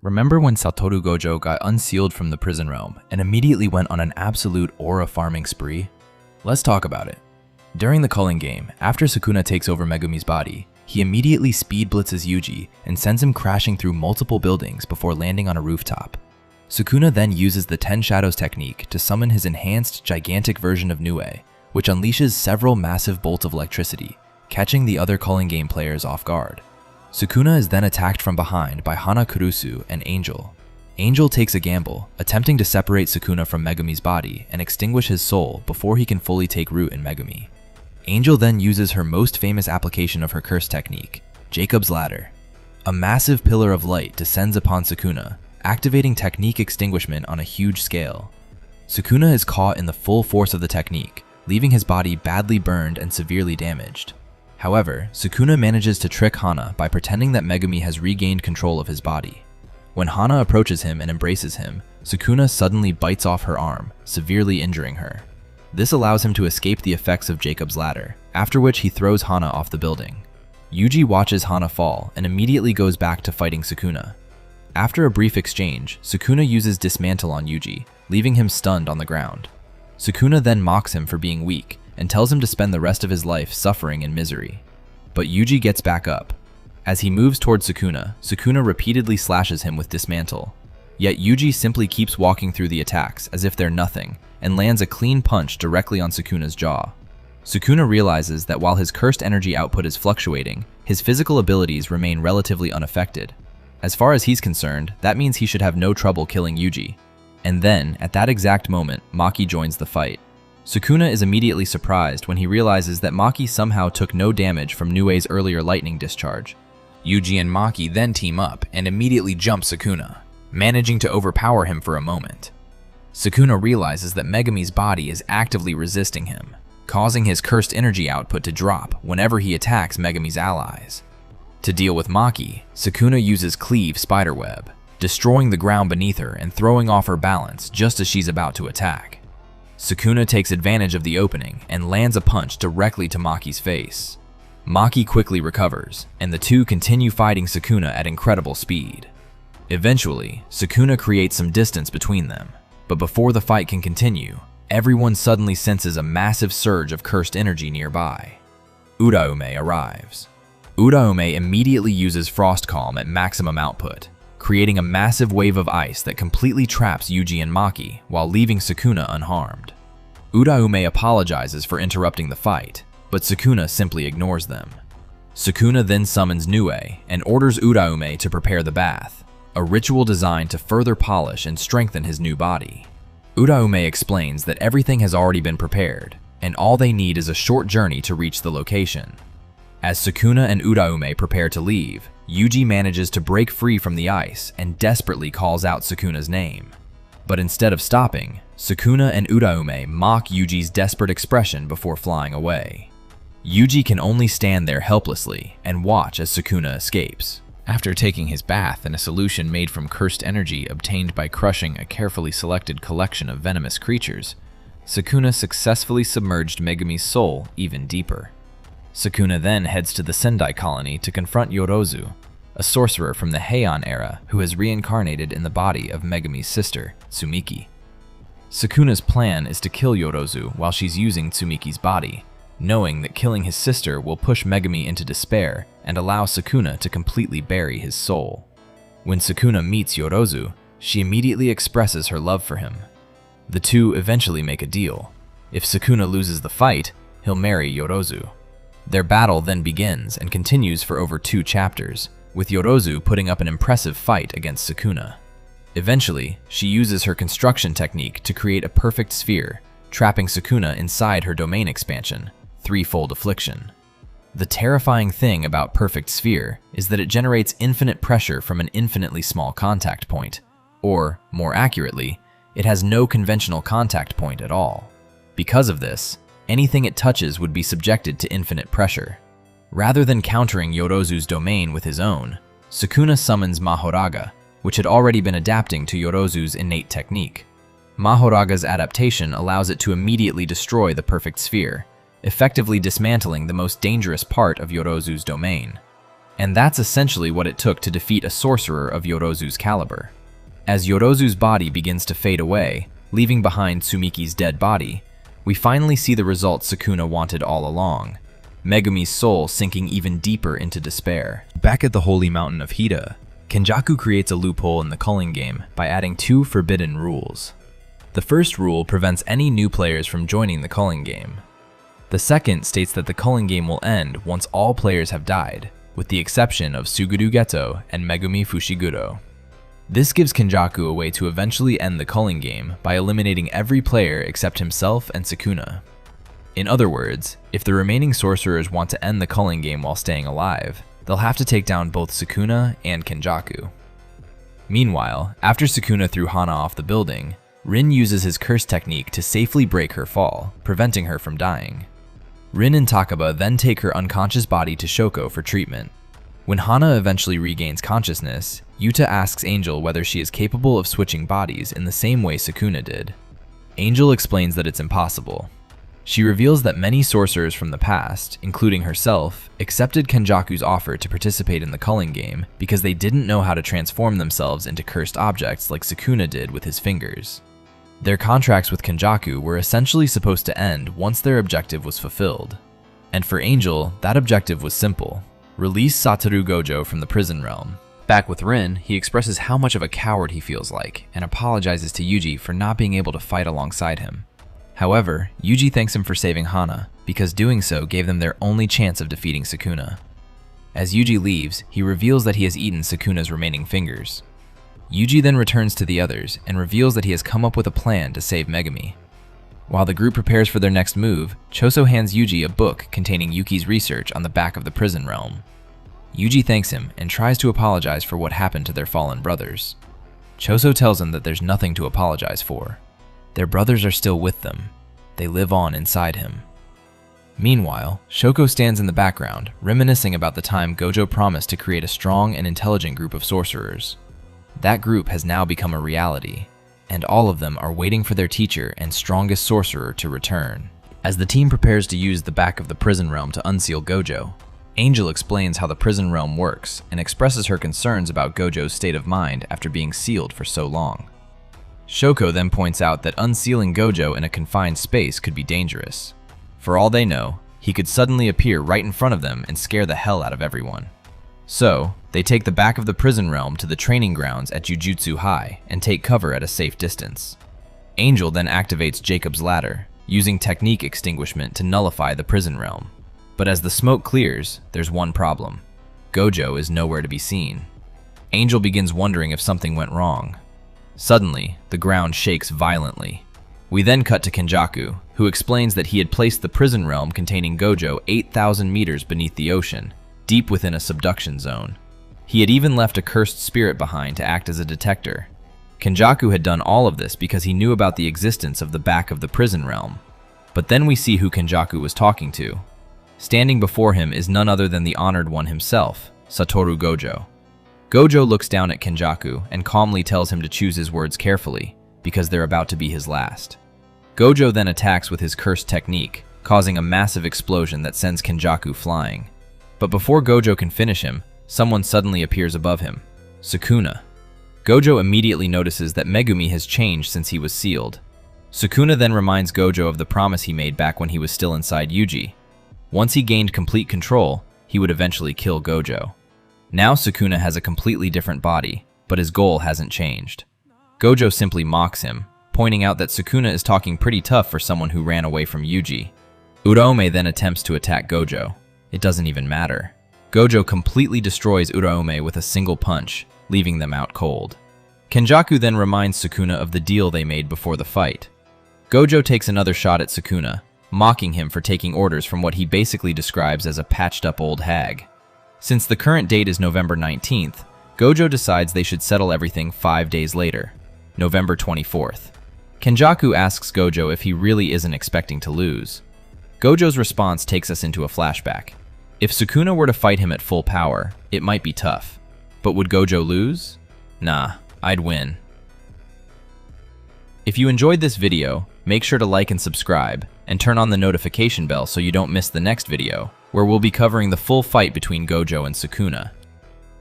Remember when Satoru Gojo got unsealed from the prison realm and immediately went on an absolute aura farming spree? Let's talk about it. During the culling game, after Sukuna takes over Megumi's body, he immediately speed blitzes Yuji and sends him crashing through multiple buildings before landing on a rooftop. Sukuna then uses the 10 Shadows technique to summon his enhanced, gigantic version of Nue, which unleashes several massive bolts of electricity, catching the other culling game players off guard. Sukuna is then attacked from behind by Hana Kurusu and Angel. Angel takes a gamble, attempting to separate Sukuna from Megumi's body and extinguish his soul before he can fully take root in Megumi. Angel then uses her most famous application of her curse technique, Jacob's Ladder. A massive pillar of light descends upon Sukuna, activating technique extinguishment on a huge scale. Sukuna is caught in the full force of the technique, leaving his body badly burned and severely damaged. However, Sukuna manages to trick Hana by pretending that Megumi has regained control of his body. When Hana approaches him and embraces him, Sukuna suddenly bites off her arm, severely injuring her. This allows him to escape the effects of Jacob's Ladder, after which he throws Hana off the building. Yuji watches Hana fall and immediately goes back to fighting Sukuna. After a brief exchange, Sukuna uses Dismantle on Yuji, leaving him stunned on the ground. Sukuna then mocks him for being weak and tells him to spend the rest of his life suffering in misery. But Yuji gets back up. As he moves towards Sukuna, Sukuna repeatedly slashes him with Dismantle. Yet Yuji simply keeps walking through the attacks as if they're nothing, and lands a clean punch directly on Sukuna's jaw. Sukuna realizes that while his cursed energy output is fluctuating, his physical abilities remain relatively unaffected. As far as he's concerned, that means he should have no trouble killing Yuji. And then, at that exact moment, Maki joins the fight. Sukuna is immediately surprised when he realizes that Maki somehow took no damage from Nue's earlier lightning discharge. Yuji and Maki then team up and immediately jump Sukuna, managing to overpower him for a moment. Sukuna realizes that Megumi's body is actively resisting him, causing his cursed energy output to drop whenever he attacks Megumi's allies. To deal with Maki, Sukuna uses Cleave Spiderweb, destroying the ground beneath her and throwing off her balance just as she's about to attack. Sukuna takes advantage of the opening and lands a punch directly to Maki's face. Maki quickly recovers, and the two continue fighting Sukuna at incredible speed. Eventually, Sukuna creates some distance between them, but before the fight can continue, everyone suddenly senses a massive surge of cursed energy nearby. Uraume arrives. Uraume immediately uses Frost Calm at maximum output, creating a massive wave of ice that completely traps Yuji and Maki while leaving Sukuna unharmed. Uraume apologizes for interrupting the fight, but Sukuna simply ignores them. Sukuna then summons Nue and orders Uraume to prepare the bath, a ritual designed to further polish and strengthen his new body. Uraume explains that everything has already been prepared, and all they need is a short journey to reach the location. As Sukuna and Uraume prepare to leave, Yuji manages to break free from the ice and desperately calls out Sukuna's name. But instead of stopping, Sukuna and Uraume mock Yuji's desperate expression before flying away. Yuji can only stand there helplessly and watch as Sukuna escapes. After taking his bath in a solution made from cursed energy obtained by crushing a carefully selected collection of venomous creatures, Sukuna successfully submerged Megumi's soul even deeper. Sukuna then heads to the Sendai colony to confront Yorozu, a sorcerer from the Heian era who has reincarnated in the body of Megumi's sister, Tsumiki. Sukuna's plan is to kill Yorozu while she's using Tsumiki's body, knowing that killing his sister will push Megumi into despair and allow Sukuna to completely bury his soul. When Sukuna meets Yorozu, she immediately expresses her love for him. The two eventually make a deal. If Sukuna loses the fight, he'll marry Yorozu. Their battle then begins and continues for over 2 chapters, with Yorozu putting up an impressive fight against Sukuna. Eventually, she uses her construction technique to create a perfect sphere, trapping Sukuna inside her domain expansion, Threefold Affliction. The terrifying thing about Perfect Sphere is that it generates infinite pressure from an infinitely small contact point, or, more accurately, it has no conventional contact point at all. Because of this, anything it touches would be subjected to infinite pressure. Rather than countering Yorozu's domain with his own, Sukuna summons Mahoraga, which had already been adapting to Yorozu's innate technique. Mahoraga's adaptation allows it to immediately destroy the perfect sphere, effectively dismantling the most dangerous part of Yorozu's domain. And that's essentially what it took to defeat a sorcerer of Yorozu's caliber. As Yorozu's body begins to fade away, leaving behind Tsumiki's dead body, we finally see the result Sukuna wanted all along, Megumi's soul sinking even deeper into despair. Back at the holy mountain of Hida, Kenjaku creates a loophole in the culling game by adding 2 forbidden rules. The first rule prevents any new players from joining the culling game. The second states that the culling game will end once all players have died, with the exception of Suguru Geto and Megumi Fushiguro. This gives Kenjaku a way to eventually end the culling game by eliminating every player except himself and Sukuna. In other words, if the remaining sorcerers want to end the culling game while staying alive, they'll have to take down both Sukuna and Kenjaku. Meanwhile, after Sukuna threw Hana off the building, Rin uses his curse technique to safely break her fall, preventing her from dying. Rin and Takaba then take her unconscious body to Shoko for treatment. When Hana eventually regains consciousness, Yuta asks Angel whether she is capable of switching bodies in the same way Sukuna did. Angel explains that it's impossible. She reveals that many sorcerers from the past, including herself, accepted Kenjaku's offer to participate in the culling game because they didn't know how to transform themselves into cursed objects like Sukuna did with his fingers. Their contracts with Kenjaku were essentially supposed to end once their objective was fulfilled. And for Angel, that objective was simple: release Satoru Gojo from the prison realm. Back with Rin, he expresses how much of a coward he feels like and apologizes to Yuji for not being able to fight alongside him. However, Yuji thanks him for saving Hana, because doing so gave them their only chance of defeating Sukuna. As Yuji leaves, he reveals that he has eaten Sukuna's remaining fingers. Yuji then returns to the others and reveals that he has come up with a plan to save Megumi. While the group prepares for their next move, Choso hands Yuji a book containing Yuki's research on the back of the prison realm. Yuji thanks him and tries to apologize for what happened to their fallen brothers. Choso tells him that there's nothing to apologize for. Their brothers are still with them. They live on inside him. Meanwhile, Shoko stands in the background, reminiscing about the time Gojo promised to create a strong and intelligent group of sorcerers. That group has now become a reality, and all of them are waiting for their teacher and strongest sorcerer to return. As the team prepares to use the back of the prison realm to unseal Gojo, Angel explains how the prison realm works and expresses her concerns about Gojo's state of mind after being sealed for so long. Shoko then points out that unsealing Gojo in a confined space could be dangerous. For all they know, he could suddenly appear right in front of them and scare the hell out of everyone. So, they take the back of the prison realm to the training grounds at Jujutsu High and take cover at a safe distance. Angel then activates Jacob's ladder, using technique extinguishment to nullify the prison realm. But as the smoke clears, there's one problem. Gojo is nowhere to be seen. Angel begins wondering if something went wrong. Suddenly, the ground shakes violently. We then cut to Kenjaku, who explains that he had placed the prison realm containing Gojo 8,000 meters beneath the ocean, deep within a subduction zone. He had even left a cursed spirit behind to act as a detector. Kenjaku had done all of this because he knew about the existence of the back of the prison realm. But then we see who Kenjaku was talking to. Standing before him is none other than the honored one himself, Satoru Gojo. Gojo looks down at Kenjaku and calmly tells him to choose his words carefully, because they're about to be his last. Gojo then attacks with his cursed technique, causing a massive explosion that sends Kenjaku flying. But before Gojo can finish him, someone suddenly appears above him, Sukuna. Gojo immediately notices that Megumi has changed since he was sealed. Sukuna then reminds Gojo of the promise he made back when he was still inside Yuji. Once he gained complete control, he would eventually kill Gojo. Now Sukuna has a completely different body, but his goal hasn't changed. Gojo simply mocks him, pointing out that Sukuna is talking pretty tough for someone who ran away from Yuji. Uraome then attempts to attack Gojo. It doesn't even matter. Gojo completely destroys Uraome with a single punch, leaving them out cold. Kenjaku then reminds Sukuna of the deal they made before the fight. Gojo takes another shot at Sukuna, mocking him for taking orders from what he basically describes as a patched-up old hag. Since the current date is November 19th, Gojo decides they should settle everything 5 days later, November 24th. Kenjaku asks Gojo if he really isn't expecting to lose. Gojo's response takes us into a flashback. If Sukuna were to fight him at full power, it might be tough. But would Gojo lose? Nah, I'd win. If you enjoyed this video, Make sure to like and subscribe, and turn on the notification bell so you don't miss the next video, where we'll be covering the full fight between Gojo and Sukuna.